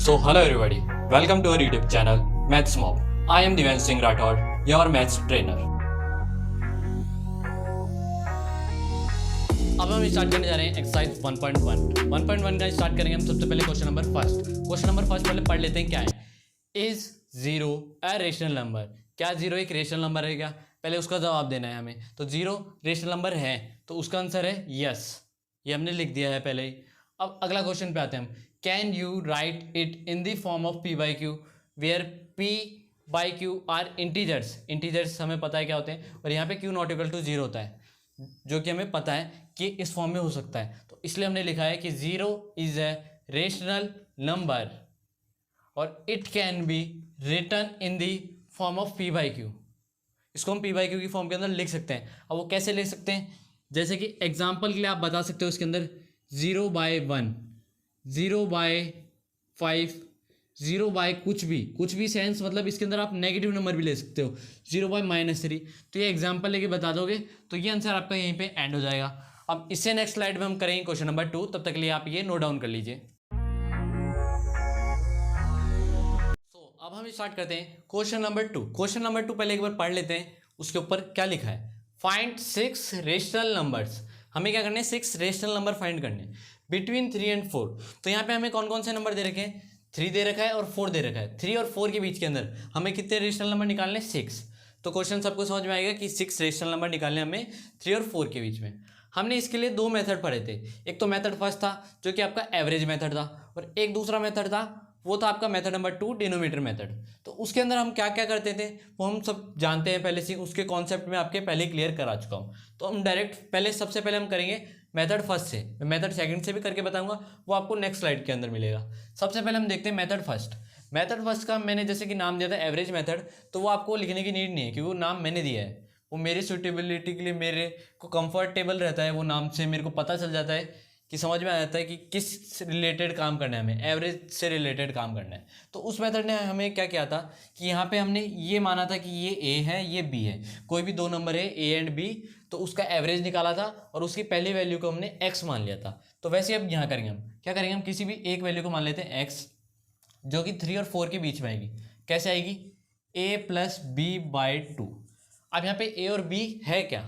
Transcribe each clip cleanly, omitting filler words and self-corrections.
So, hello everybody. Welcome to our YouTube channel, Maths Mob. I am Divan Singh Rathod, your maths trainer. अब हम start करने जा रहे हैं exercise 1.1 का स्टार्ट करेंगे हम सबसे पहले क्वेश्चन नंबर फर्स्ट पहले पढ़ लेते हैं क्या है। Is zero a rational number? क्या जीरो एक रेशनल नंबर है क्या? पहले उसका जवाब देना है हमें। तो जीरो रेशनल नंबर है तो उसका आंसर है यस, ये हमने लिख दिया है पहले ही। अब अगला क्वेश्चन पे आते हैं हम। Can you write it in the form of P by Q where P by Q are integers हमें पता है क्या होते हैं, और यहाँ पे Q not equal to zero होता है, जो कि हमें पता है कि इस फॉर्म में हो सकता है। तो इसलिए हमने लिखा है कि zero is a rational number और it can be written in the form of P by Q. इसको हम पी बाई क्यू की फॉर्म के अंदर लिख सकते हैं। अब वो कैसे लिख सकते हैं, जैसे कि एग्जाम्पल के लिए आप बता सकते हो इसके अंदर 0/1, 0/5, 0 कुछ भी सेंस, मतलब इसके अंदर आप नेगेटिव नंबर भी ले सकते हो, 0/-3। तो ये एग्जाम्पल लेके बता दोगे तो ये आंसर आपका यहीं पे एंड हो जाएगा। अब इससे नेक्स्ट स्लाइड में हम करेंगे क्वेश्चन नंबर 2, तब तक के लिए आप ये नोट डाउन कर लीजिए। अब हम स्टार्ट करते हैं क्वेश्चन नंबर 2। क्वेश्चन नंबर 2 पहले एक बार पढ़ लेते हैं, उसके ऊपर क्या लिखा है। Find 6 rational numbers. हमें क्या करने हैं, 6 रेशनल नंबर फाइंड करने बिटवीन 3 एंड 4। तो यहाँ पे हमें कौन कौन से नंबर दे रखे हैं, 3 दे रखा है और 4 दे रखा है। 3 और 4 के बीच के अंदर हमें कितने रेशनल नंबर निकालने, 6। तो क्वेश्चन सबको समझ में आएगा कि 6 रेशनल नंबर निकालने हमें 3 और 4 के बीच में। हमने इसके लिए 2 मेथड पढ़े थे। एक तो मेथड फर्स्ट था जो कि आपका एवरेज मेथड था, और एक दूसरा मेथड था वो था आपका मेथड नंबर 2 डिनोमिनेटर मेथड। तो उसके अंदर हम क्या क्या करते थे वो हम सब जानते हैं पहले से, उसके कॉन्सेप्ट में आपके पहले क्लियर करा चुका हूँ। तो हम डायरेक्ट सबसे पहले हम करेंगे मेथड फर्स्ट से। मैं मेथड सेकंड से भी करके बताऊंगा, वो आपको नेक्स्ट स्लाइड के अंदर मिलेगा। सबसे पहले हम देखते हैं मेथड फर्स्ट। मेथड फर्स्ट का मैंने जैसे कि नाम दिया था एवरेज मेथड, तो वो आपको लिखने की नीड नहीं है क्योंकि वो नाम मैंने दिया है। वो मेरी सूटेबिलिटी के लिए, मेरे को कंफर्टेबल रहता है वो नाम से, मेरे को पता चल जाता है कि समझ में आ जाता है कि किस रिलेटेड काम करना है, हमें एवरेज से रिलेटेड काम करना है। तो उस मेथड ने हमें क्या किया था कि यहाँ पे हमने ये माना था कि ये ए है ये बी है, कोई भी 2 नंबर है ए एंड बी, तो उसका एवरेज निकाला था और उसकी पहली वैल्यू को हमने एक्स मान लिया था। तो वैसे अब यहाँ करेंगे हम क्या करेंगे, हम किसी भी एक वैल्यू को मान लेते हैं एक्स, जो कि 3 और 4 के बीच में आएगी। कैसे आएगी, a+b/2। अब यहाँ पे ए और बी है क्या,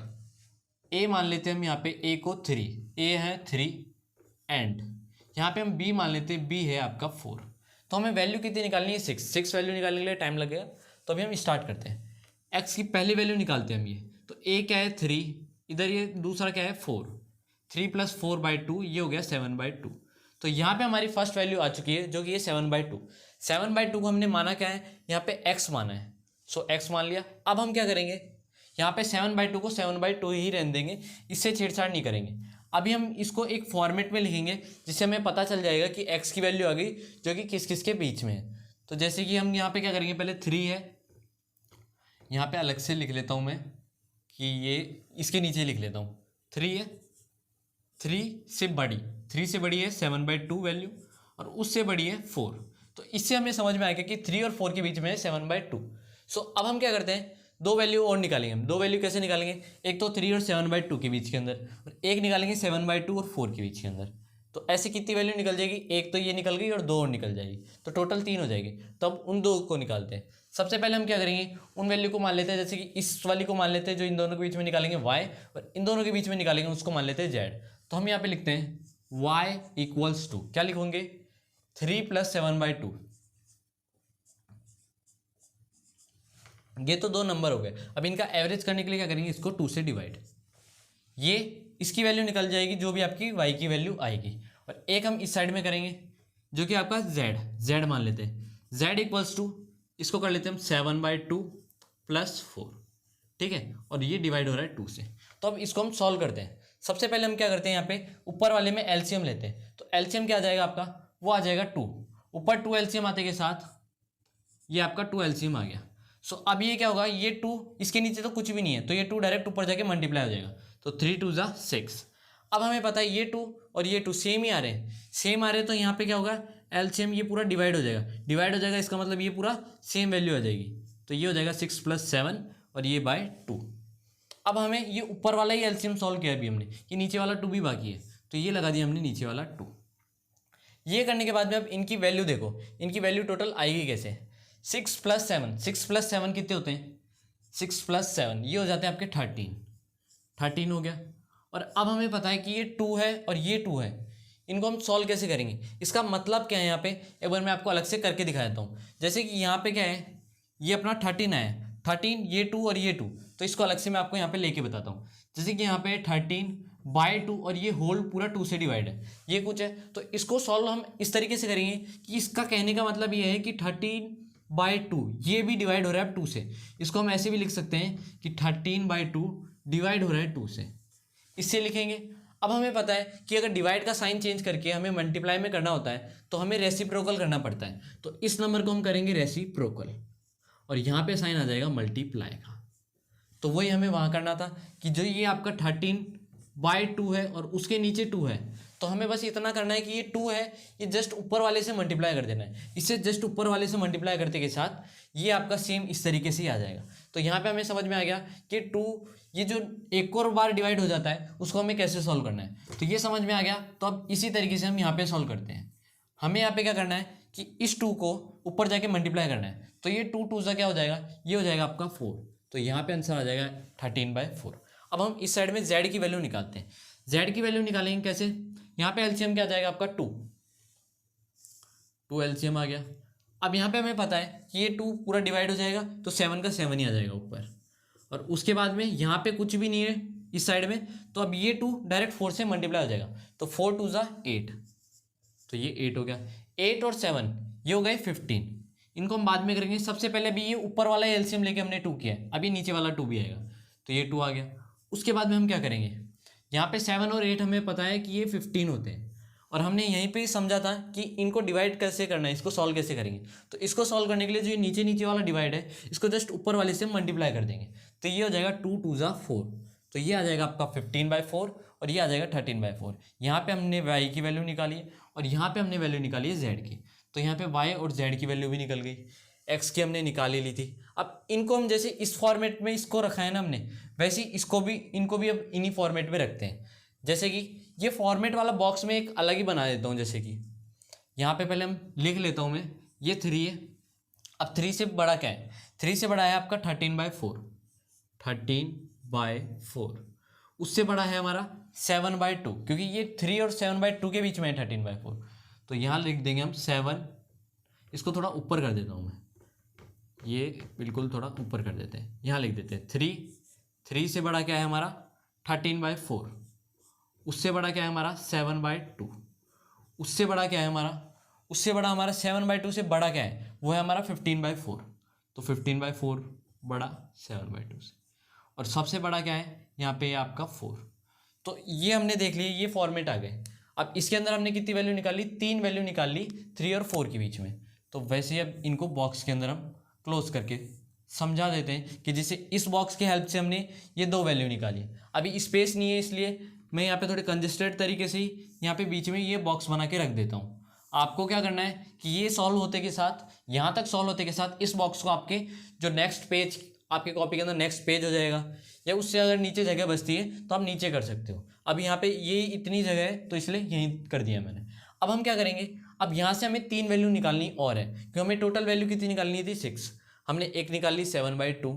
ए मान लेते हैं हम यहाँ पे ए को 3, ए है 3 एंड यहाँ पे हम बी मान लेते हैं, बी है आपका 4। तो हमें वैल्यू कितनी निकालनी है, 6 वैल्यू निकालने के लिए टाइम लगेगा। तो अभी हम स्टार्ट करते हैं, एक्स की पहली वैल्यू निकालते हैं हम ये। तो ए क्या है 3, इधर ये दूसरा क्या है 4, 3 + 4/2 ये हो गया 7/2। तो यहाँ पे हमारी फर्स्ट वैल्यू आ चुकी है जो कि ये 7/2। 7/2 को हमने माना क्या है, यहाँ पे एक्स माना है, सो एक्स मान लिया। अब हम क्या करेंगे, यहाँ पे 7/2 को 7/2 ही रहने देंगे, इससे छेड़छाड़ नहीं करेंगे। अभी हम इसको एक फॉर्मेट में लिखेंगे जिससे हमें पता चल जाएगा कि x की वैल्यू आ गई जो कि किस किस के बीच में है। तो जैसे कि हम यहाँ पे क्या करेंगे, पहले 3 है, यहाँ पे अलग से लिख लेता हूँ मैं कि ये इसके नीचे लिख लेता हूँ। 3 है, 3 से बड़ी है 7/2 वैल्यू, और उससे बड़ी है 4। तो इससे हमें समझ में आएगा कि 3 और 4 के बीच में है 7/2। सो अब हम क्या करते हैं, 2 वैल्यू और निकालेंगे हम। 2 वैल्यू कैसे निकालेंगे, एक तो 3 और 7/2 के बीच के अंदर, और एक निकालेंगे 7/2 और 4 के बीच के अंदर। तो ऐसे कितनी वैल्यू निकल जाएगी, एक तो ये निकल गई और 2 और निकल जाएगी, तो टोटल 3 हो जाएगी। तो अब उन 2 को निकालते हैं। सबसे पहले हम क्या करेंगे, उन वैल्यू को मान लेते हैं, जैसे कि इस वाली को मान लेते हैं जो इन दोनों के बीच में निकालेंगे y, और इन दोनों के बीच में निकालेंगे उसको मान लेते हैं z। तो हम यहाँ पे लिखते हैं y = क्या लिखोगे, 3 + 7/2। ये तो 2 नंबर हो गए। अब इनका एवरेज करने के लिए क्या करेंगे, इसको 2 से डिवाइड, ये इसकी वैल्यू निकल जाएगी जो भी आपकी y की वैल्यू आएगी, और एक हम इस साइड में करेंगे जो कि आपका z मान लेते हैं। z = इसको कर लेते हैं हम 7/2 + 4, ठीक है, और ये डिवाइड हो रहा है 2 से। तो अब इसको हम सॉल्व करते हैं। सबसे पहले हम क्या करते हैं, यहाँ पे ऊपर वाले में एलसीएम लेते हैं। तो एलसीएम क्या आ जाएगा आपका, वो आ जाएगा 2, ऊपर 2 एलसीएम आते के साथ ये आपका 2 एलसीएम आ गया। सो अब ये क्या होगा, ये 2 इसके नीचे तो कुछ भी नहीं है, तो ये 2 डायरेक्ट ऊपर जाके मल्टीप्लाई हो जाएगा। तो 3 × 2 = 6। अब हमें पता है ये 2 और ये 2 सेम ही आ रहे हैं, तो यहाँ पे क्या होगा, एलसीएम ये पूरा डिवाइड हो जाएगा, इसका मतलब ये पूरा सेम वैल्यू आ जाएगी। तो ये हो जाएगा 6 + 7 और ये /2। अब हमें ये ऊपर वाला ही एलसीएम सॉल्व किया अभी हमने, ये नीचे वाला 2 भी बाकी है, तो ये लगा दिया हमने नीचे वाला 2। ये करने के बाद में अब इनकी वैल्यू देखो, इनकी वैल्यू टोटल आएगी कैसे, 6 + 7, 6 + 7 कितने होते हैं, 6 + 7 ये हो जाते हैं आपके 13 हो गया। और अब हमें पता है कि ये 2 है और ये 2 है, इनको हम सॉल्व कैसे करेंगे, इसका मतलब क्या है यहाँ पे, एक बार मैं आपको अलग से करके दिखा देता हूँ। जैसे कि यहाँ पे क्या है, ये अपना 13 है, 13 ये 2 और ये 2, तो इसको अलग से मैं आपको यहाँ पे लेके बताता हूँ। जैसे कि यहाँ पे 13/2 और ये होल पूरा 2 से डिवाइड है, ये कुछ है, तो इसको सॉल्व हम इस तरीके से करेंगे कि इसका कहने का मतलब ये है कि 13/2 ये भी डिवाइड हो रहा है 2 से, इसको हम ऐसे भी लिख सकते हैं कि 13/2 डिवाइड हो रहा है 2 से, इससे लिखेंगे। अब हमें पता है कि अगर डिवाइड का साइन चेंज करके हमें मल्टीप्लाई में करना होता है तो हमें रेसिप्रोकल करना पड़ता है, तो इस नंबर को हम करेंगे रेसिप्रोकल और यहाँ पे साइन आ जाएगा मल्टीप्लाई का। तो वही हमें वहाँ करना था कि जो ये आपका 13/2 है और उसके नीचे 2 है, तो हमें बस इतना करना है कि ये 2 है, ये जस्ट ऊपर वाले से मल्टीप्लाई कर देना है, इससे जस्ट ऊपर वाले से मल्टीप्लाई करते के साथ ये आपका सेम इस तरीके से ही आ जाएगा। तो यहाँ पे हमें समझ में आ गया कि 2 ये जो एक और बार डिवाइड हो जाता है उसको हमें कैसे सॉल्व करना है, तो ये समझ में आ गया। तो अब इसी तरीके से हम यहाँ पे सॉल्व करते हैं। हमें यहाँ पे क्या करना है कि इस 2 को ऊपर जाके मल्टीप्लाई करना है, तो ये 2 2 क्या हो जाएगा, ये हो जाएगा आपका 4, तो यहाँ पे आंसर आ जाएगा 13/4। अब हम इस साइड में z की वैल्यू निकालते हैं। z की वैल्यू निकालेंगे कैसे, यहाँ पे एलसीएम क्या आ जाएगा आपका 2 एलसीएम आ गया। अब यहाँ पे हमें पता है कि ये 2 पूरा डिवाइड हो जाएगा तो 7 का 7 ही आ जाएगा ऊपर, और उसके बाद में यहाँ पे कुछ भी नहीं है इस साइड में, तो अब ये 2 डायरेक्ट 4 से मल्टीप्लाई हो जाएगा, तो 4 2 8, तो ये 8 हो गया। 8 और 7 ये हो गए 15, इनको हम बाद में करेंगे। सबसे पहले अभी ये ऊपर वाला एलसीएम लेके हमने 2 किया है, अभी नीचे वाला 2 भी आएगा, तो ये 2 आ गया। उसके बाद में हम क्या करेंगे, यहाँ पे 7 और 8 हमें पता है कि ये 15 होते हैं, और हमने यहीं पे समझा था कि इनको डिवाइड कैसे करना है, इसको सॉल्व कैसे करेंगे। तो इसको सॉल्व करने के लिए जो ये नीचे नीचे वाला डिवाइड है इसको जस्ट ऊपर वाले से मल्टीप्लाई कर देंगे, तो ये हो जाएगा 2 2 4, तो ये आ जाएगा आपका 15/4 और ये आ जाएगा 13/4। यहाँ पे हमने y की वैल्यू निकाली है और यहाँ पे हमने वैल्यू निकाली है z की, तो यहाँ पे y और z की वैल्यू भी निकल गई, x की हमने निकाली ली थी। अब इनको हम जैसे इस फॉर्मेट में इसको रखा है ना हमने, वैसे ही इनको भी अब इन्हीं फॉर्मेट में रखते हैं। जैसे कि ये फॉर्मेट वाला बॉक्स में एक अलग ही बना देता हूँ, जैसे कि यहाँ पे पहले हम लिख लेता हूँ मैं, ये 3 है। अब 3 से बड़ा क्या है, 3 से बड़ा है आपका 13/4, 13/4। उससे बड़ा है हमारा 7/2, क्योंकि ये 3 और 7/2 के बीच में है 13/4, तो यहाँ लिख देंगे हम 7। इसको थोड़ा ऊपर कर देता हूँ मैं, ये बिल्कुल थोड़ा ऊपर कर देते हैं, यहाँ लिख देते हैं 3 से बड़ा क्या है हमारा 13/4, उससे बड़ा क्या है हमारा 7/2, उससे बड़ा क्या है हमारा 7/2 से बड़ा क्या है, वो है हमारा 15/4, तो 15/4 बड़ा 7/2 से, और सबसे बड़ा क्या है यहाँ पे आपका 4। तो ये हमने देख लिया, ये फॉर्मेट आ गए। अब इसके अंदर हमने कितनी वैल्यू निकाल ली, 3 वैल्यू निकाल ली 3 और 4 के बीच में। तो वैसे ही अब इनको बॉक्स के अंदर हम क्लोज करके समझा देते हैं कि जैसे इस बॉक्स की हेल्प से हमने ये 2 वैल्यू निकाली है। अभी स्पेस नहीं है इसलिए मैं यहाँ पे थोड़े कंजेस्टेड तरीके से ही यहाँ पे बीच में ये बॉक्स बना के रख देता हूँ। आपको क्या करना है कि ये सॉल्व होते के साथ, यहाँ तक सॉल्व होते के साथ इस बॉक्स को आपके जो नेक्स्ट पेज, आपके कॉपी के अंदर नेक्स्ट पेज हो जाएगा, या उससे अगर नीचे जगह बचती है तो आप नीचे कर सकते हो। अब यहाँ पे ये इतनी जगह है तो इसलिए यहीं कर दिया मैंने। अब हम क्या करेंगे, अब यहाँ से हमें 3 वैल्यू निकालनी और है, क्योंकि हमें टोटल वैल्यू कितनी निकालनी थी 6। हमने एक निकाल ली 7/2,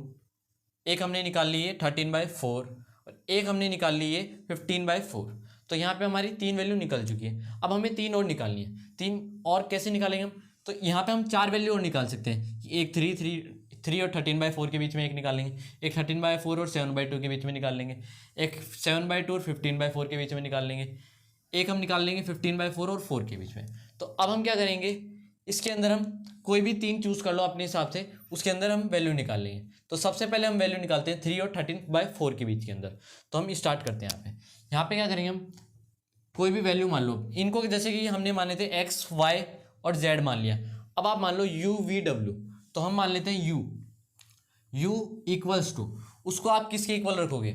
एक हमने निकाल ली है 13/4 और एक हमने निकाल ली है 15/4। तो यहाँ पे हमारी 3 वैल्यू निकल चुकी है। अब हमें 3 और निकालनी है। 3 और कैसे निकालेंगे हम, तो यहाँ पे हम 4 वैल्यू और निकाल सकते हैं। एक 3 और 13/4 के बीच में एक निकालेंगे, एक 13/4 और 7/2 के बीच में निकाल लेंगे, एक 7/2 और 15/4 के बीच में निकाल लेंगे, एक हम निकाल लेंगे 15/4 और 4 के बीच में। तो अब हम क्या करेंगे, इसके अंदर हम कोई भी 3 चूज़ कर लो अपने हिसाब से, उसके अंदर हम वैल्यू निकाल लेंगे। तो सबसे पहले हम वैल्यू निकालते हैं 3 और 13/4 के बीच के अंदर। तो हम स्टार्ट करते हैं यहाँ पे क्या करेंगे, हम कोई भी वैल्यू मान लो इनको, जैसे कि हमने माने थे x, y और z मान लिया। अब आप मान लो u, v, w, तो हम मान लेते हैं u इक्वल्स टू, उसको आप किसके इक्वल रखोगे,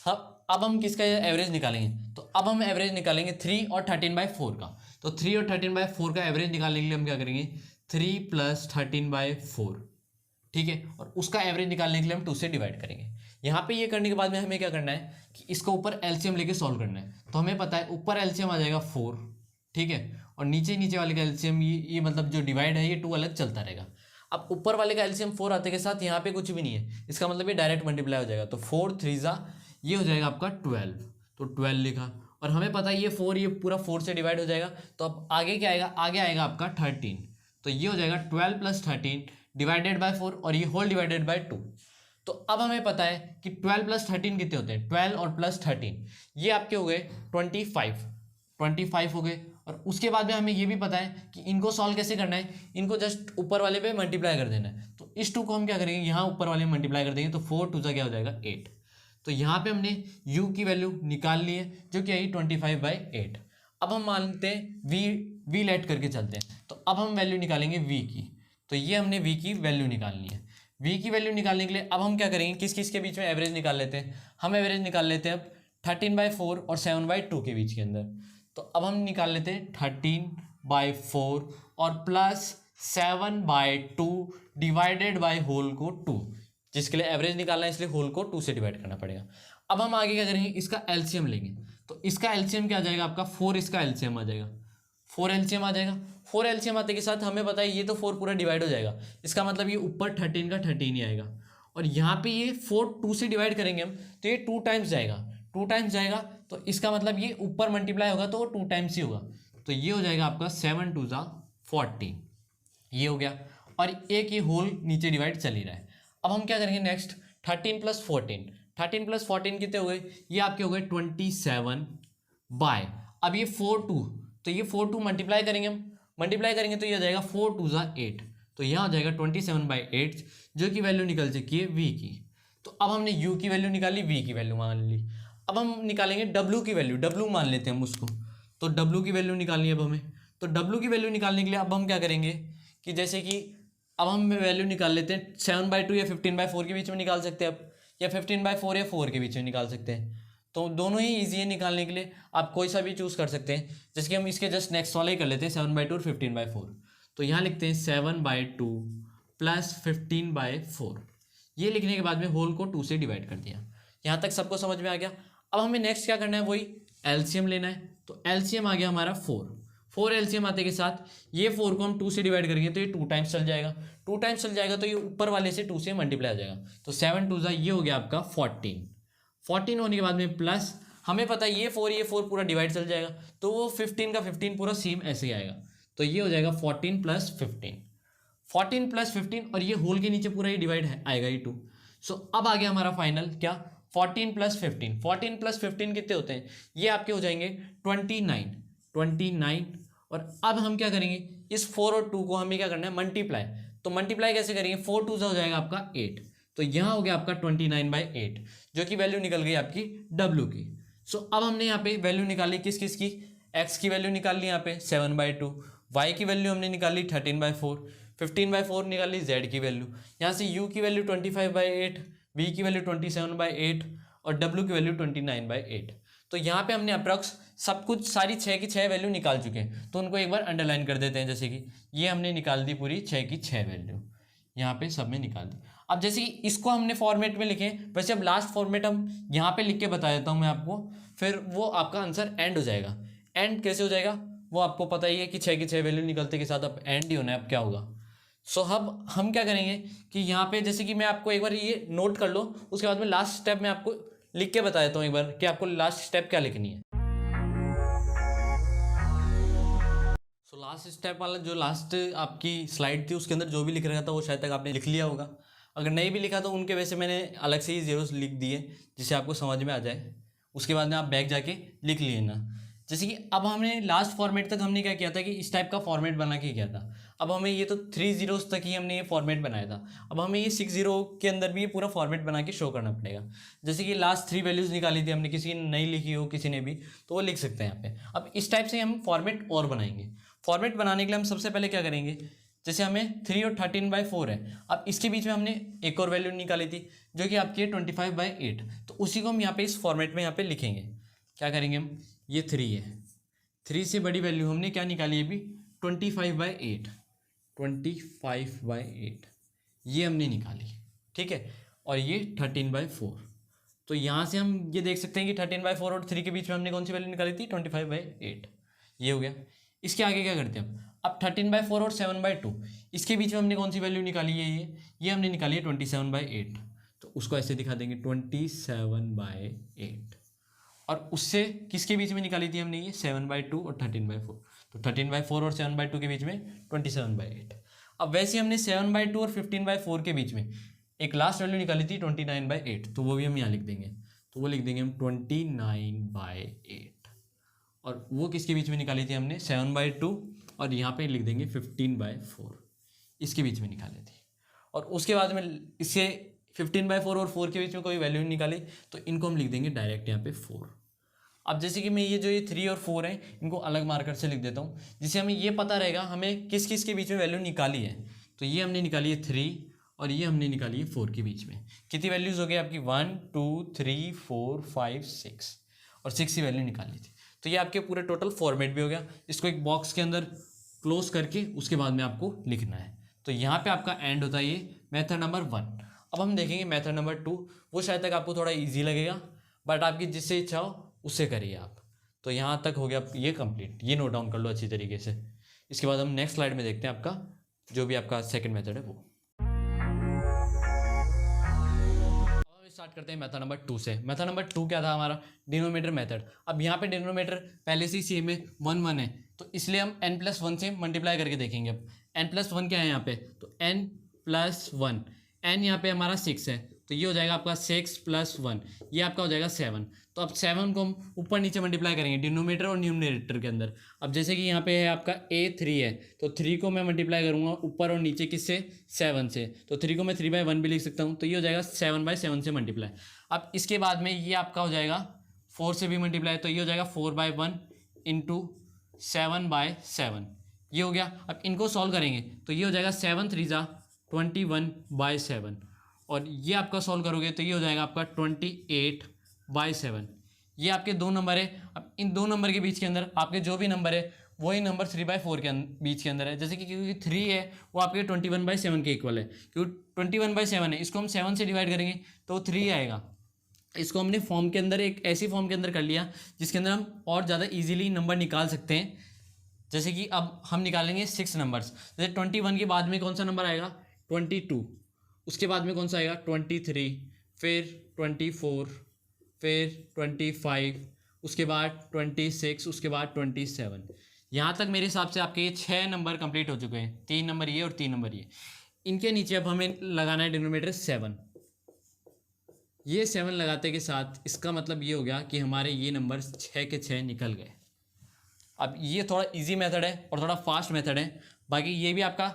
अब हम किसका एवरेज निकालेंगे, तो अब हम एवरेज निकालेंगे 3 और 13/4 का। तो 3 और 13/4 का एवरेज निकालने के लिए हम क्या करेंगे, 3 + 13/4, ठीक है, और उसका एवरेज निकालने के लिए हम 2 से डिवाइड करेंगे। यहाँ पे ये करने के बाद में हमें क्या करना है कि इसको ऊपर एलसीएम लेके सॉल्व करना है। तो हमें पता है ऊपर एलसीएम आ जाएगा 4, ठीक है, और नीचे नीचे वाले का एलसीएम ये मतलब जो डिवाइड है ये 2 अलग चलता रहेगा। अब ऊपर वाले का एलसीएम 4 आते के साथ यहाँ पे कुछ भी नहीं है, इसका मतलब ये डायरेक्ट मल्टीप्लाई हो जाएगा। तो 4 3 ज़ा ये हो जाएगा आपका 12, तो 12 लिखा। और हमें पता है ये 4 ये पूरा 4 से डिवाइड हो जाएगा, तो अब आगे क्या आएगा, आगे आएगा आपका 13। तो ये हो जाएगा 12 + 13 डिवाइडेड बाय 4 और ये होल डिवाइडेड बाय 2। तो अब हमें पता है कि 12 + 13 कितने होते हैं, 12 और +13 ये आपके हो गए 25 हो गए। और उसके बाद में हमें ये भी पता है कि इनको सॉल्व कैसे करना है, इनको जस्ट ऊपर वाले पे मल्टीप्लाई कर देना है। तो इस 2 को हम क्या करेंगे, यहाँ ऊपर वाले में मल्टीप्लाई कर देंगे, तो 4 2 क्या हो जाएगा 8। तो यहाँ पे हमने u की वैल्यू निकाल ली है जो कि आई 25/8। अब हम मानते हैं v लेट करके चलते हैं, तो अब हम वैल्यू निकालेंगे v की। तो ये हमने v की वैल्यू निकालनी है। v की वैल्यू निकालने के लिए अब हम क्या करेंगे, किस किस के बीच में एवरेज निकाल लेते हैं, हम एवरेज निकाल लेते हैं अब 13/4 और 7/2 के बीच के अंदर। तो अब हम निकाल लेते हैं 13/4 और प्लस 7/2 डिवाइडेड बाय होल को 2, जिसके लिए एवरेज निकालना है इसलिए होल को 2 से डिवाइड करना पड़ेगा। अब हम आगे क्या करेंगे, इसका एलसीएम लेंगे। तो इसका एलसीएम क्या आ जाएगा आपका 4, इसका एलसीएम आ जाएगा 4 एलसीएम आ जाएगा। 4 एलसीएम आते के साथ हमें पता है ये तो 4 पूरा डिवाइड हो जाएगा, इसका मतलब ये ऊपर 13 का 13 ही आएगा। और यहाँ पे ये 4 2 से डिवाइड करेंगे हम, तो ये 2 टाइम्स जाएगा, 2 टाइम्स जाएगा, तो इसका मतलब ये ऊपर मल्टीप्लाई होगा तो वो 2 टाइम्स ही होगा। तो ये हो जाएगा आपका 7 2 14, ये हो गया। और एक ये होल नीचे डिवाइड चल ही रहा है। अब हम क्या करेंगे नेक्स्ट, 13 + 14, 13 + 14 कितने हो गए, ये आपके हो गए 27 बाय, अब ये 4 2, तो ये 4 2 मल्टीप्लाई करेंगे हम, मल्टीप्लाई करेंगे तो ये हो जाएगा 4 2 8, तो यहाँ हो जाएगा 27/8 जो कि वैल्यू निकल चुकी है v की। तो अब हमने u की वैल्यू निकाली, v की वैल्यू मान ली। अब हम निकालेंगे w की वैल्यू, w मान लेते हैं हम उसको। तो w की वैल्यू निकालनी है अब हमें। तो w की वैल्यू निकालने के लिए अब हम क्या करेंगे कि जैसे कि अब हम वैल्यू निकाल लेते हैं 7/2 या 15/4 के बीच में निकाल सकते हैं अब, या 15/4 या 4 के बीच में निकाल सकते हैं। तो दोनों ही ईजी है निकालने के लिए, आप कोई सा भी चूज़ कर सकते हैं। जैसे कि हम इसके जस्ट नेक्स्ट वाला ही कर लेते हैं 7/2 और 15/4। तो यहाँ लिखते हैं 7/2 + 15/4, ये लिखने के बाद में होल को 2 से डिवाइड कर दिया। यहाँ तक सबको समझ में आ गया। अब हमें नेक्स्ट क्या करना है, वही एलसीएम लेना है। तो एलसीएम आ गया हमारा 4 एलसीएम आते के साथ ये 4 को हम 2 से डिवाइड करेंगे तो ये 2 टाइम्स चल जाएगा, 2 टाइम्स चल जाएगा तो ये ऊपर वाले से 2 से मल्टीप्लाई हो जाएगा। तो 7 2 ये हो गया आपका 14 होने के बाद में प्लस हमें पता है ये 4 पूरा डिवाइड चल जाएगा, तो वो 15 का 15 पूरा सेम ऐसे ही आएगा। तो ये हो जाएगा 14 + 15, 14 + 15 और ये होल के नीचे पूरा ही डिवाइड आएगा ये 2। सो अब आ गया हमारा फाइनल क्या, 14 + 15, 14 + 15 कितने होते हैं, ये आपके हो जाएंगे 29। और अब हम क्या करेंगे, इस 4 और 2 को हमें क्या करना है मल्टीप्लाई। तो मल्टीप्लाई कैसे करेंगे, 4 2 हो जाएगा आपका 8, तो यहाँ हो गया आपका 29/8 जो कि वैल्यू निकल गई आपकी w की। सो अब हमने यहाँ पे वैल्यू निकाली किस किस की, x की वैल्यू निकाल ली यहाँ पे 7/2, y की वैल्यू हमने निकाली 13/4, 15/4 निकाली z की वैल्यू, यहाँ से u की वैल्यू 25/8, v की वैल्यू 27/8 और w की वैल्यू 29/8। तो यहाँ पे हमने अप्रॉक्स सब कुछ सारी 6 की 6 वैल्यू निकाल चुके हैं। तो उनको एक बार अंडरलाइन कर देते हैं, जैसे कि ये हमने निकाल दी पूरी 6 की 6 वैल्यू, यहाँ पे सब में निकाल दी। अब जैसे कि इसको हमने फॉर्मेट में लिखे, वैसे अब लास्ट फॉर्मेट हम यहाँ पे लिख के बता देता हूँ मैं आपको, फिर वो आपका आंसर एंड हो जाएगा। एंड कैसे हो जाएगा वो आपको पता ही है कि 6 की 6 वैल्यू निकलते के साथ अब एंड ही होना है, अब क्या होगा। सो अब हम क्या करेंगे कि यहाँ पे जैसे कि मैं आपको एक बार ये नोट कर लो, उसके बाद में लास्ट स्टेप में आपको लिख के बता देता हूँ एक बार कि आपको लास्ट स्टेप क्या लिखनी है। सो लास्ट स्टेप वाला जो लास्ट आपकी स्लाइड थी उसके अंदर जो भी लिख रखा था वो शायद तक आपने लिख लिया होगा। अगर नहीं भी लिखा तो उनके वैसे मैंने अलग से ही जीरोस लिख दिए जिससे आपको समझ में आ जाए, उसके बाद में आप बैक जाके लिख लिए ना। जैसे कि अब हमने लास्ट फॉर्मेट तक हमने क्या किया था कि इस टाइप का फॉर्मेट बना के किया था। अब हमें ये तो 3 zeros तक ही हमने ये फॉर्मेट बनाया था, अब हमें ये 6 0 के अंदर भी ये पूरा फॉर्मेट बना के शो करना पड़ेगा। जैसे कि लास्ट 3 वैल्यूज़ निकाली थी हमने, किसी ने नहीं लिखी हो किसी ने भी तो वो लिख सकते हैं यहाँ पे। अब इस टाइप से हम फॉर्मेट और बनाएंगे। फॉर्मेट बनाने के लिए हम सबसे पहले क्या करेंगे, जैसे हमें 3 और 13/4 है, अब इसके बीच में हमने एक और वैल्यू निकाली थी जो कि आपकी है 25/8, तो उसी को हम यहाँ पे इस फॉर्मेट में यहाँ पे लिखेंगे। क्या करेंगे हम, ये 3 है, 3 से बड़ी वैल्यू हमने क्या निकाली है अभी 25/8, 25/8 ये हमने निकाली, ठीक है। और ये 13/4, तो यहाँ से हम ये देख सकते हैं कि 13/4 और 3 के बीच में हमने कौन सी वैल्यू निकाली थी 25/8, ये हो गया। इसके आगे क्या करते हैं अब 13/4 और 7/2, इसके बीच में हमने कौन सी वैल्यू निकाली है, ये हमने निकाली है 27/8, तो उसको ऐसे दिखा देंगे 27/8। और उससे किसके बीच में निकाली थी हमने, ये 7/2 और 13/4, तो 13/4 और 7/2 के बीच में 27/8। अब वैसे हमने 7/2 और 15/4 के बीच में एक लास्ट वैल्यू निकाली थी 29/8, तो वो भी हम यहाँ लिख देंगे, तो वो लिख देंगे हम 29/8। और वो किसके बीच में निकाली थी हमने, 7/2, और यहाँ पे लिख देंगे 15/4, इसके बीच में निकाली थी। और उसके बाद में इससे 15/4 और 4 के बीच में कोई वैल्यू नहीं निकाली, तो इनको हम लिख देंगे डायरेक्ट यहाँ पे 4। अब जैसे कि मैं ये 3 और 4 है इनको अलग मार्कर से लिख देता हूँ, जिससे हमें ये पता रहेगा हमें किस किस के बीच में वैल्यू निकाली है। तो ये हमने निकाली है 3 और ये हमने निकाली है 4 के बीच में। कितनी वैल्यूज़ हो गई आपकी, 1 2 3 4 5 6, और 6 की वैल्यू निकाली थी। तो ये आपके पूरे टोटल फॉर्मेट भी हो गया। इसको एक बॉक्स के अंदर क्लोज करके उसके बाद में आपको लिखना है। तो यहाँ पे आपका एंड होता है ये मेथड नंबर 1। अब हम देखेंगे मेथड नंबर 2, वो शायद तक आपको थोड़ा इजी लगेगा, बट आपकी जिससे इच्छा हो उससे करिए आप। तो यहाँ तक हो गया ये कंप्लीट, ये नोट डाउन कर लो अच्छी तरीके से। इसके बाद हम नेक्स्ट स्लाइड में देखते हैं आपका जो भी आपका सेकंड मेथड है वो। स्टार्ट करते हैं मेथड नंबर 2 से। मेथड नंबर 2 क्या था हमारा, डिनोमिनेटर मेथड। अब यहाँ पे डिनोमिनेटर पहले से ही सेम है, 1 1 है, तो इसलिए हम n+1 से मल्टीप्लाई करके देखेंगे। अब n+1 क्या है यहाँ पे, तो n+1, n यहाँ पे हमारा 6 है, तो ये हो जाएगा आपका 6 + 1, ये आपका हो जाएगा 7। तो अब 7 को हम ऊपर नीचे मल्टीप्लाई करेंगे डिनोमिनेटर और न्यूमरेटर के अंदर। अब जैसे कि यहाँ पे है आपका a 3 है, तो 3 को मैं मल्टीप्लाई करूँगा ऊपर और नीचे किससे, 7 से, तो 3 को मैं 3/1 भी लिख सकता हूँ, तो ये हो जाएगा 7/7 से मल्टीप्लाई। अब इसके बाद में ये आपका हो जाएगा 4 से भी मल्टीप्लाई, तो ये हो जाएगा 4/1 × 7/7, ये हो गया। अब इनको सॉल्व करेंगे तो ये हो जाएगा 7 3 × 21/7, और ये आपका सॉल्व करोगे तो ये हो जाएगा आपका 28/7। ये आपके दो नंबर है। अब इन दो नंबर के बीच के अंदर आपके जो भी नंबर है वही नंबर 3/4 के बीच के अंदर है। जैसे कि क्योंकि 3 है वो आपके 21/7 के इक्वल है, क्योंकि 21/7 है, इसको हम 7 से डिवाइड करेंगे तो 3 आएगा। इसको हमने फॉर्म के अंदर एक ऐसी फॉर्म के अंदर कर लिया जिसके अंदर हम और ज़्यादा ईजिली नंबर निकाल सकते हैं। जैसे कि अब हम निकालेंगे 6 नंबर्स। जैसे 21 के बाद में कौन सा नंबर आएगा, 22, उसके बाद में कौन सा आएगा 23, फिर 24, फिर 25, उसके बाद 26, उसके बाद 27। यहाँ तक मेरे हिसाब से आपके ये 6 नंबर कंप्लीट हो चुके हैं, 3 नंबर ये और 3 नंबर ये। इनके नीचे अब हमें लगाना है डिनोमिनेटर 7। ये 7 लगाते के साथ इसका मतलब ये हो गया कि हमारे ये नंबर 6 के 6 निकल गए। अब ये थोड़ा इजी मेथड है और थोड़ा फास्ट मेथड है, बाकी ये भी आपका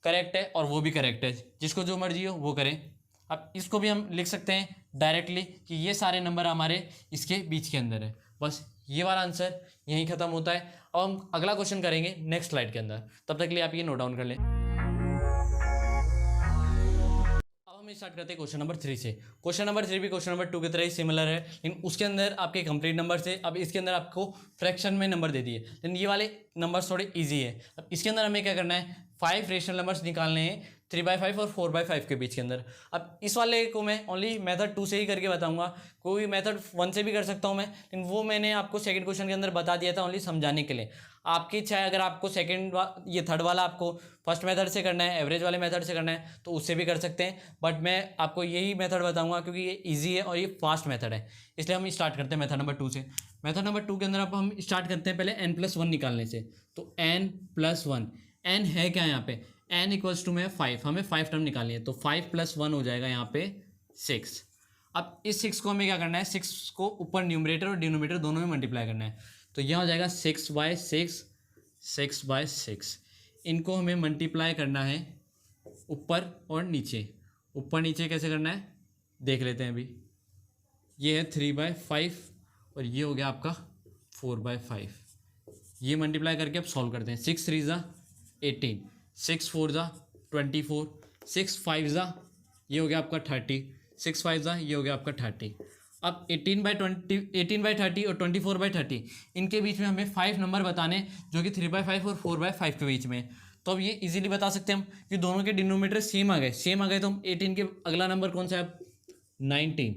करेक्ट है और वो भी करेक्ट है, जिसको जो मर्जी हो वो करें। अब इसको भी हम लिख सकते हैं डायरेक्टली कि ये सारे नंबर हमारे इसके बीच के अंदर है। बस ये वाला आंसर यहीं ख़त्म होता है। अब हम अगला क्वेश्चन करेंगे नेक्स्ट स्लाइड के अंदर, तब तक के लिए आप ये नोट डाउन कर लें। हम स्टार्ट करते हैं क्वेश्चन नंबर 3 से। क्वेश्चन नंबर 3 भी क्वेश्चन नंबर 2 की तरह ही सिमिलर है, लेकिन उसके अंदर आपके कंप्लीट नंबर से अब इसके अंदर आपको फ्रैक्शन में नंबर दे दिए, लेकिन ये वाले नंबर्स थोड़े इजी है। अब इसके अंदर हमें क्या करना है, 5 रेशनल नंबर्स निकालने हैं 3/5 और 4/5 के बीच के अंदर। अब इस वाले को मैं ओनली मेथड 2 से ही करके बताऊंगा, कोई मेथड 1 से भी कर सकता हूं मैं, लेकिन वो मैंने आपको सेकंड क्वेश्चन के अंदर बता दिया था ओनली समझाने के लिए। आपकी इच्छा है अगर आपको ये थर्ड वाला आपको फर्स्ट मेथड से करना है, एवरेज वाले मेथड से करना है तो उससे भी कर सकते हैं, बट मैं आपको यही मेथड बताऊंगा क्योंकि ये ईजी है और ये फास्ट मेथड है। इसलिए हम स्टार्ट करते हैं मेथड नंबर 2 से। मेथड नंबर 2 के अंदर अब हम स्टार्ट करते हैं पहले n+1 निकालने से। तो n+1, n है क्या यहाँ पे, n इक्वल्स टू में 5, हमें 5 टर्म निकालनी है, तो 5 + 1 हो जाएगा यहाँ पे 6। अब इस 6 को हमें क्या करना है, 6 को ऊपर न्यूमरेटर और डिनोमिनेटर दोनों में मल्टीप्लाई करना है, तो यह हो जाएगा 6/6, 6/6। इनको हमें मल्टीप्लाई करना है ऊपर और नीचे। ऊपर नीचे कैसे करना है देख लेते हैं अभी। ये है 3/5 और ये हो गया आपका 4/5। ये मल्टीप्लाई करके अब सॉल्व करते हैं। 6 3 ज़ा 18, 6 4 ज़ा 24, 6 5 ज़ा ये हो गया आपका 30, 6 5 ज़ा ये हो गया आपका 30। अब 18/30 और 24/30 इनके बीच में हमें 5 नंबर बताने जो कि 3/5 और 4/5 के बीच में। तो अब ये इजीली बता सकते हैं हम कि दोनों के डिनोमिनेटर सेम आ गए तो हम 18 के अगला नंबर कौन सा है, 19।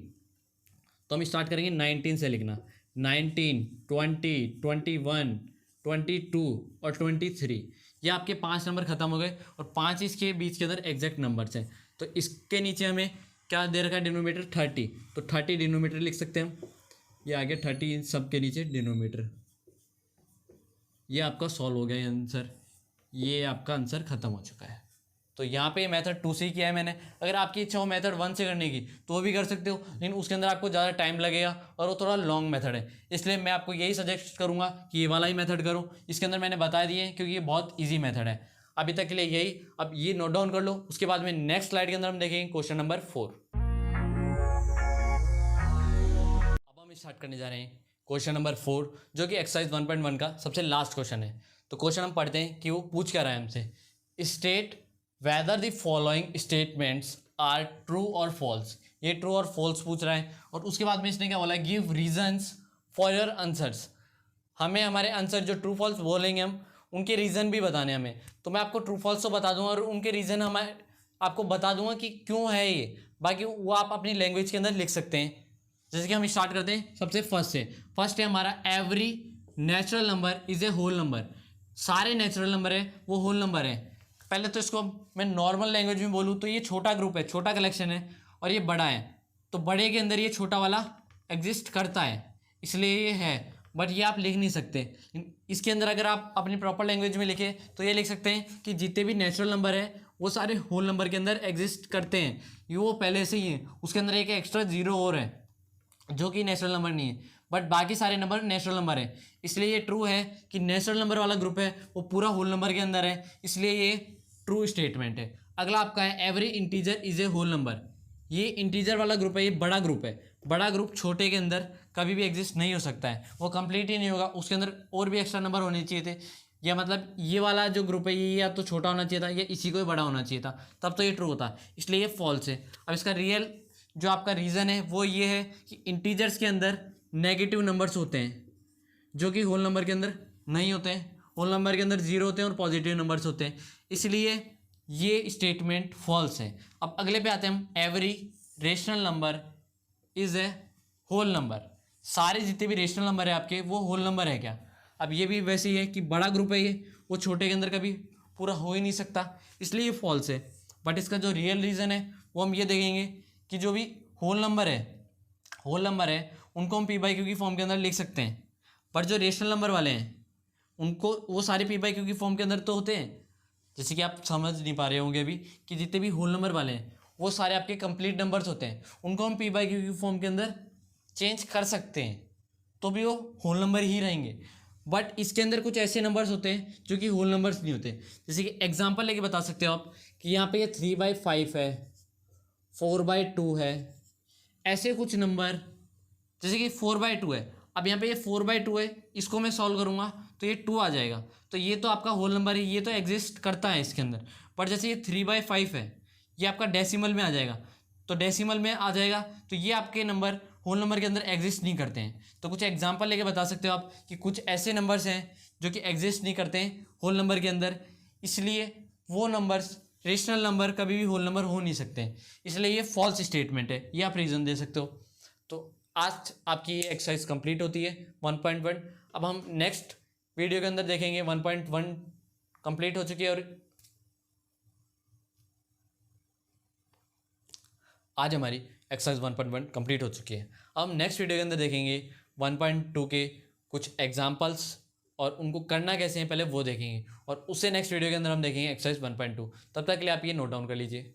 तो हम स्टार्ट करेंगे 19 से लिखना। 19, 20, 21, 22 और 23, ये आपके 5 नंबर खत्म हो गए और 5 इसके बीच के अंदर एग्जैक्ट नंबर्स हैं। तो इसके नीचे हमें क्या दे रखा है डिनोमीटर 30, तो 30 डिनोमीटर लिख सकते हैं हम। ये आ गया 30 इन सब के नीचे डिनोमीटर। ये आपका सॉल्व हो गया ये आंसर, ये आपका आंसर खत्म हो चुका है। तो यहाँ पे मेथड 2 से किया है मैंने। अगर आपकी इच्छा हो मेथड 1 से करने की तो वो भी कर सकते हो, लेकिन उसके अंदर आपको ज़्यादा टाइम लगेगा और वो थोड़ा लॉन्ग मेथड है, इसलिए मैं आपको यही सजेस्ट करूँगा कि ये वाला ही मेथड करो। इसके अंदर मैंने बता दिए हैं क्योंकि ये बहुत ईजी मेथड है अभी तक के लिए यही। अब ये नोट डाउन कर लो, उसके बाद में नेक्स्ट स्लाइड के अंदर हम देखेंगे क्वेश्चन नंबर 4। अब हम स्टार्ट करने जा रहे हैं क्वेश्चन नंबर 4, जो कि एक्सरसाइज 1.1 का सबसे लास्ट क्वेश्चन है। तो क्वेश्चन हम पढ़ते हैं कि वो पूछ क्या रहा है हमसे। State whether the following statements are true or false। ये ट्रू और फॉल्स पूछ रहा है और उसके बाद में इसने क्या बोला, give reasons for your answers. हमें हमारे आंसर जो ट्रू फॉल्स बोलेंगे हम उनके रीज़न भी बताने हमें। तो मैं आपको ट्रू फॉल्स तो बता दूंगा और उनके रीज़न हमारे आपको बता दूंगा कि क्यों है ये, बाकी वो आप अपनी लैंग्वेज के अंदर लिख सकते हैं। जैसे कि हम स्टार्ट करते हैं सबसे फर्स्ट से। फर्स्ट है हमारा every natural number is a whole number. सारे नेचुरल नंबर है वो होल नंबर है। पहले तो इसको मैं नॉर्मल लैंग्वेज में बोलूँ तो ये छोटा ग्रुप है, छोटा कलेक्शन है और ये बड़ा है, तो बड़े के अंदर ये छोटा वाला एग्जिस्ट करता है, इसलिए ये है। बट ये आप लिख नहीं सकते इसके अंदर। अगर आप अपनी प्रॉपर लैंग्वेज में लिखे तो ये लिख सकते हैं कि जितने भी नेचुरल नंबर है वो सारे होल नंबर के अंदर एग्जिस्ट करते हैं। ये वो पहले से ही है, उसके अंदर एक एक्स्ट्रा जीरो और है जो कि नेचुरल नंबर नहीं है, बट बाकी सारे नंबर नेचुरल नंबर है। इसलिए ये ट्रू है कि नेचुरल नंबर वाला ग्रुप है वो पूरा होल नंबर के अंदर है, इसलिए ये ट्रू स्टेटमेंट है। अगला आपका है every integer is a whole number. ये इंटीजर वाला ग्रुप है, ये बड़ा ग्रुप है। बड़ा ग्रुप छोटे के अंदर कभी भी एग्जिस्ट नहीं हो सकता है, वो कंप्लीट ही नहीं होगा, उसके अंदर और भी एक्स्ट्रा नंबर होने चाहिए थे। या मतलब ये वाला जो ग्रुप है ये या तो छोटा होना चाहिए था या इसी को ही बड़ा होना चाहिए था, तब तो ये ट्रू होता, इसलिए ये फॉल्स है। अब इसका रियल जो आपका रीज़न है वो ये है कि इंटीजर्स के अंदर नेगेटिव नंबर्स होते हैं जो कि होल नंबर के अंदर नहीं होते हैं। होल नंबर के अंदर जीरो होते हैं और पॉजिटिव नंबर्स होते हैं, इसलिए ये स्टेटमेंट फॉल्स है। अब अगले पे आते हैं हम, every rational number is a whole number. सारे जितने भी रेशनल नंबर है आपके वो होल नंबर है क्या? अब ये भी वैसे ही है कि बड़ा ग्रुप है ये, वो छोटे के अंदर कभी पूरा हो ही नहीं सकता, इसलिए ये फॉल्स है। बट इसका जो रियल रीज़न है वो हम ये देखेंगे कि जो भी होल नंबर है उनको हम पी बाई क्यू की फॉर्म के अंदर लिख सकते हैं, पर जो रेशनल नंबर वाले हैं उनको वो सारे पी बाई क्यू की फॉर्म के अंदर तो होते हैं। जैसे कि आप समझ नहीं पा रहे होंगे अभी कि जितने भी होल नंबर वाले हैं वो सारे आपके कंप्लीट नंबर्स होते हैं, उनको हम पी बाई क्यू की फॉर्म के अंदर चेंज कर सकते हैं तो भी वो होल नंबर ही रहेंगे। बट इसके अंदर कुछ ऐसे नंबर्स होते हैं जो कि होल नंबर्स नहीं होते। जैसे कि एग्जांपल लेके बता सकते हो आप कि यहाँ पे ये 3/5 है, 4/2 है, ऐसे कुछ नंबर। जैसे कि 4/2 है, अब यहाँ पे ये 4/2 है, इसको मैं सॉल्व करूँगा तो ये 2 आ जाएगा, तो ये तो आपका होल नंबर है, ये तो एग्जिस्ट करता है इसके अंदर। बट जैसे ये 3/5 है, ये आपका डेसिमल में आ जाएगा, तो डेसिमल में आ जाएगा तो ये आपके नंबर होल नंबर के अंदर एग्जिस्ट नहीं करते हैं। तो कुछ एग्जांपल लेके बता सकते हो आप कि कुछ ऐसे नंबर्स हैं जो कि एग्जिस्ट नहीं करते हैं होल नंबर के अंदर, इसलिए वो नंबर्स रेशनल नंबर कभी भी होल नंबर हो नहीं सकते हैं, इसलिए ये फॉल्स स्टेटमेंट है। ये आप रीज़न दे सकते हो। तो आज आपकी ये एक्सरसाइज कंप्लीट होती है 1.1। अब हम नेक्स्ट वीडियो के अंदर देखेंगे 1.1 कंप्लीट हो चुकी है और आज हमारी एक्सरसाइज 1.1 कंप्लीट हो चुकी है। अब हम नेक्स्ट वीडियो के अंदर देखेंगे 1.2 के कुछ एग्जांपल्स और उनको करना कैसे हैं पहले वो देखेंगे, और उससे नेक्स्ट वीडियो के अंदर हम देखेंगे एक्सरसाइज 1.2। तब तक के लिए आप ये नोट डाउन कर लीजिए।